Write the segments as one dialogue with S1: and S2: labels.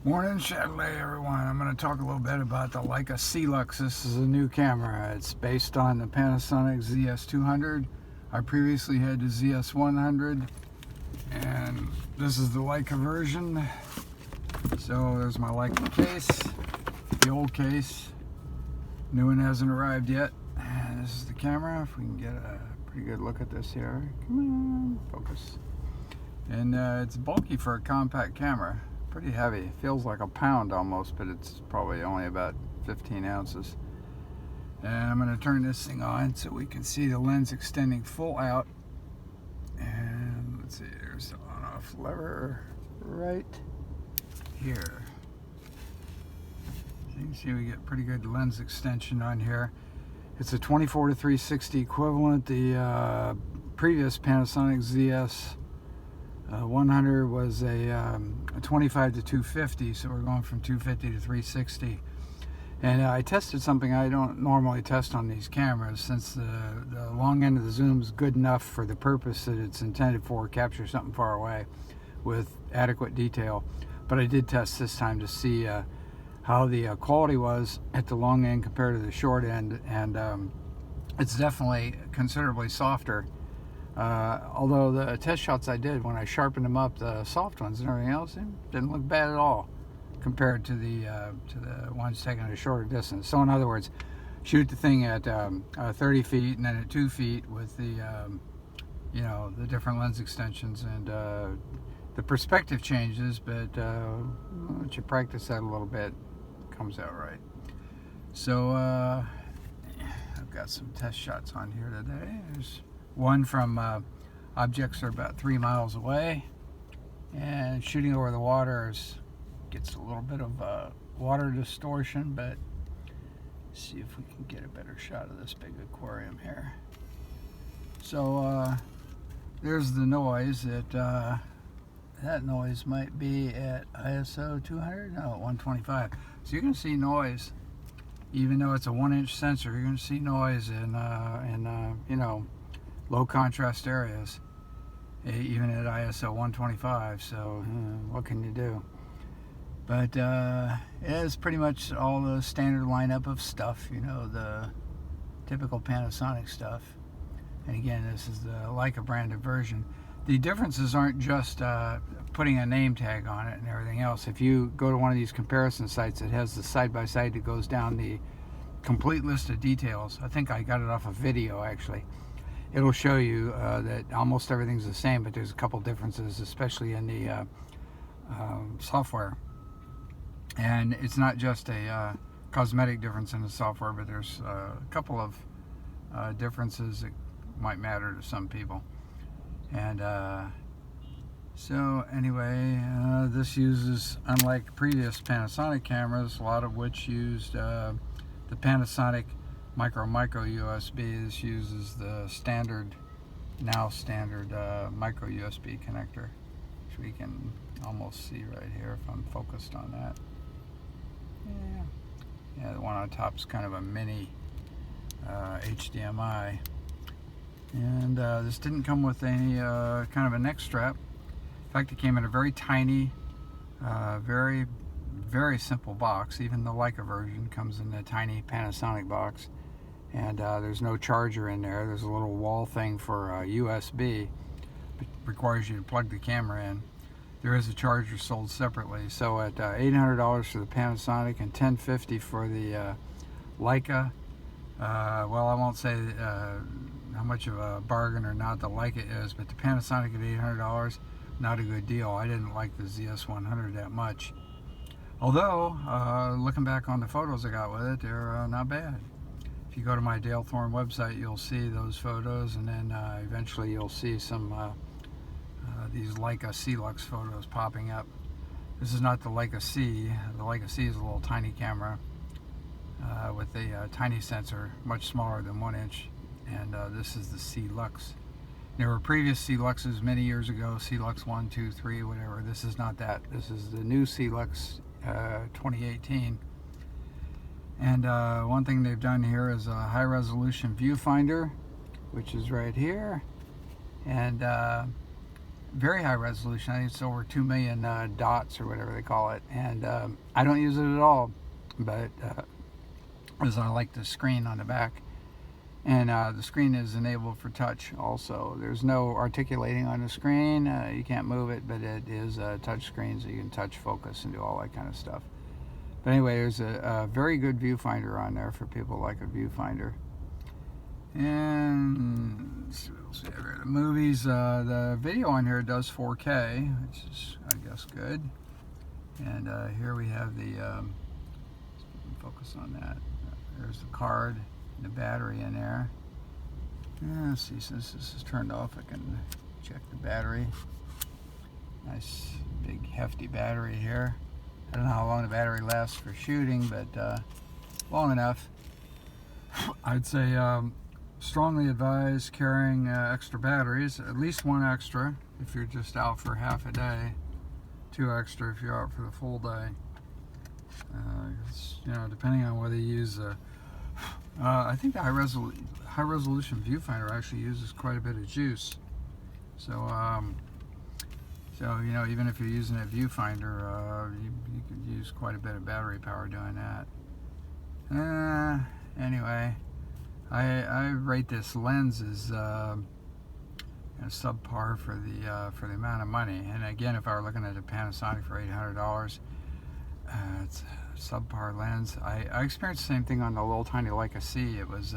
S1: Morning, Chatelet, everyone. I'm going to talk a little bit about the Leica C-Lux. This is a new camera. It's based on the Panasonic ZS200. I previously had the ZS100, and this is the Leica version. So there's my Leica case, the old case. New one hasn't arrived yet. And this is the camera. If we can get a pretty good look at this here. Come on, focus. And it's bulky for a compact camera. Pretty heavy. Feels like a pound almost, but it's probably only about 15 ounces. And I'm going to turn this thing on so we can see the lens extending full out. And let's see, there's the on-off lever right here. So you can see we get pretty good lens extension on here. It's a 24 to 360 equivalent. The previous Panasonic ZS 100 was a 25 to 250, so we're going from 250 to 360. And I tested something I don't normally test on these cameras, since the long end of the zoom is good enough for the purpose that it's intended for, capture something far away with adequate detail. But I did test this time to see how the quality was at the long end compared to the short end, and it's definitely considerably softer. Although the test shots I did, when I sharpened them up, the soft ones and everything else, it didn't look bad at all compared to the ones taken at a shorter distance. So in other words, shoot the thing at 30 feet and then at 2 feet with the the different lens extensions, and the perspective changes, but once you practice that a little bit, it comes out right. So I've got some test shots on here today. There's one from objects that are about 3 miles away, and shooting over the water gets a little bit of water distortion, but let's see if we can get a better shot of this big aquarium here. So there's the noise. That noise might be at ISO 200, no, 125. So you're going to see noise, even though it's a 1-inch sensor. You're going to see noise in low contrast areas, even at ISO 125. So what can you do? But it is pretty much all the standard lineup of stuff, the typical Panasonic stuff. And again, this is the Leica branded version. The differences aren't just putting a name tag on it and everything else. If you go to one of these comparison sites, it has the side-by-side that goes down the complete list of details. I think I got it off a video, actually. It'll show you that almost everything's the same, but there's a couple differences, especially in the software. And it's not just a cosmetic difference in the software, but there's a couple of differences that might matter to some people. And so anyway, this uses, unlike previous Panasonic cameras, a lot of which used the Panasonic micro USB. This uses the standard micro USB connector, which we can almost see right here if I'm focused on that. Yeah, the one on top is kind of a mini HDMI. And this didn't come with any kind of a neck strap. In fact, it came in a very tiny, very simple box. Even the Leica version comes in a tiny Panasonic box. And there's no charger in there. There's a little wall thing for USB. It requires you to plug the camera in. There is a charger sold separately. So at $800 for the Panasonic and $1,050 for the Leica, well, I won't say how much of a bargain or not the Leica is, but the Panasonic at $800, not a good deal. I didn't like the ZS100 that much. Although, looking back on the photos I got with it, they're not bad. If you go to my Dale Thorne website, you'll see those photos, and then eventually you'll see some these Leica C-Lux photos popping up. This is not the Leica C. The Leica C is a little tiny camera with a tiny sensor, much smaller than 1 inch, and this is the C-Lux. There were previous C-Luxes many years ago, C-Lux 1, 2, 3, whatever. This is not that. This is the new C-Lux 2018. And one thing they've done here is a high resolution viewfinder, which is right here. And very high resolution. I think it's over 2 million dots or whatever they call it. And I don't use it at all, but because I like the screen on the back. And the screen is enabled for touch also. There's no articulating on the screen. You can't move it, but it is a touch screen, so you can touch, focus, and do all that kind of stuff. But anyway, there's a very good viewfinder on there for people who like a viewfinder. And let's see what else we have here. The movies, the video on here does 4K, which is, I guess, good. And here we have the, focus on that. There's the card. The battery in there. Yeah, let's see, since this is turned off, I can check the battery. Nice big hefty battery here. I don't know how long the battery lasts for shooting, but long enough. I'd say strongly advise carrying extra batteries, at least one extra if you're just out for half a day, 2 extra if you're out for the full day. You know, depending on whether you use I think the high resolution viewfinder actually uses quite a bit of juice. So, you know, even if you're using a viewfinder, you could use quite a bit of battery power doing that. Anyway, I rate this lens as subpar for the amount of money. And again, if I were looking at a Panasonic for $800, it's a subpar lens. I experienced the same thing on the little tiny Leica C. It was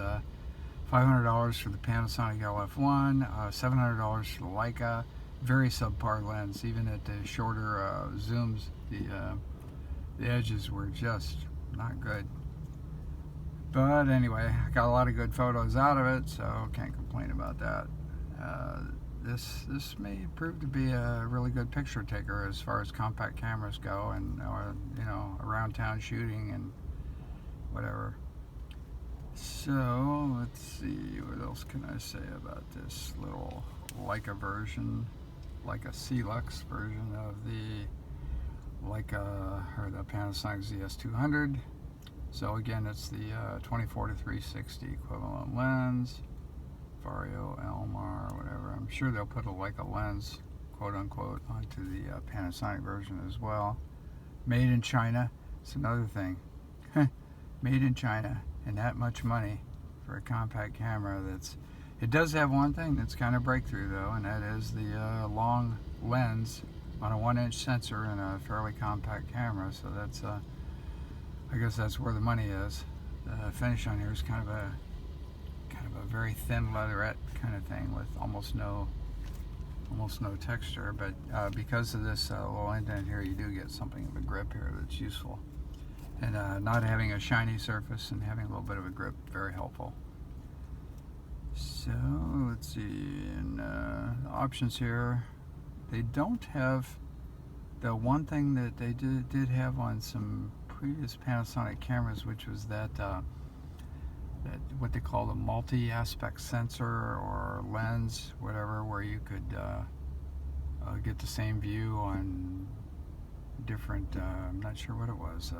S1: $500 for the Panasonic LF1, $700 for the Leica. Very subpar lens. Even at the shorter zooms, the edges were just not good. But anyway, I got a lot of good photos out of it, so can't complain about that. This may prove to be a really good picture taker as far as compact cameras go, and you know, around town shooting and whatever. So let's see, what else can I say about this little Leica version, Leica C-Lux version of the Leica or the Panasonic ZS200. So again, it's the 24-360 equivalent lens. Vario, Elmar, whatever. I'm sure they'll put a Leica lens, quote unquote, onto the Panasonic version as well. Made in China. It's another thing. Made in China, and that much money for a compact camera. It does have one thing that's kind of breakthrough though, and that is the long lens on a 1-inch sensor in a fairly compact camera. So that's, I guess that's where the money is. The finish on here is kind of a very thin leatherette kind of thing with almost no texture, but because of this little indent here, you do get something of a grip here that's useful. And not having a shiny surface and having a little bit of a grip, very helpful. So let's see, and options here, they don't have the one thing that they did have on some previous Panasonic cameras, which was that what they call the multi-aspect sensor or lens, whatever, where you could get the same view on different, I'm not sure what it was,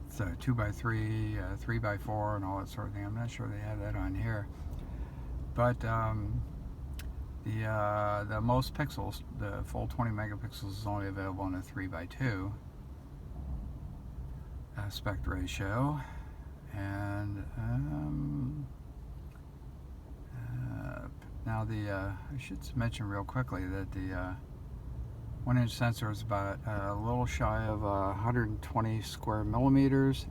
S1: it's a 2x3, 3x4 and all that sort of thing. I'm not sure they have that on here. But the most pixels, the full 20 megapixels, is only available in a 3x2 aspect ratio. And now I should mention real quickly that the 1-inch sensor is about a little shy of 120 square millimeters.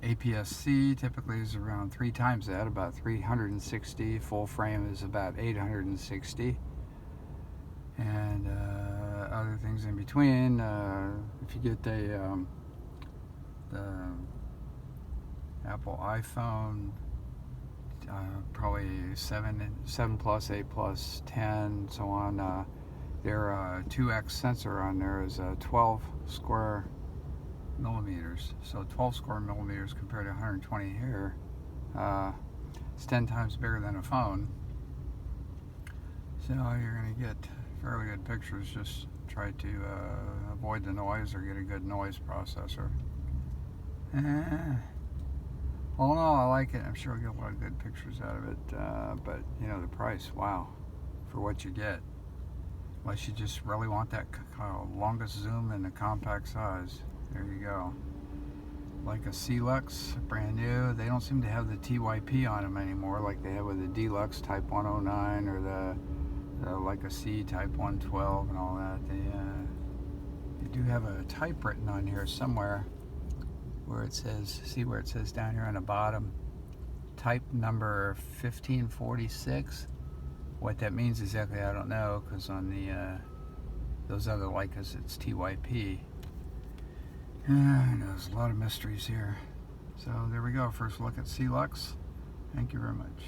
S1: APS-C typically is around 3 times that, about 360. Full frame is about 860. And other things in between. If you get the Apple iPhone, probably 7 Plus, 8 Plus, 10, so on. Their 2x sensor on there is 12 square millimeters. So 12 square millimeters compared to 120 here. It's 10 times bigger than a phone. So you're going to get fairly good pictures. Just try to avoid the noise or get a good noise processor. All in all, I like it. I'm sure I'll get a lot of good pictures out of it. But, you know, the price, wow, for what you get. unless you just really want that longest zoom in a compact size. There you go. Leica C-Lux, brand new. They don't seem to have the TYP on them anymore like they have with the Deluxe Type 109 or the Leica C Type 112 and all that. They do have a type written on here somewhere where it says, see where it says down here on the bottom, type number 1546. What that means exactly, I don't know, because on the those other Leicas it's TYP. There's a lot of mysteries here. So there we go, first look at C-Lux. Thank you very much.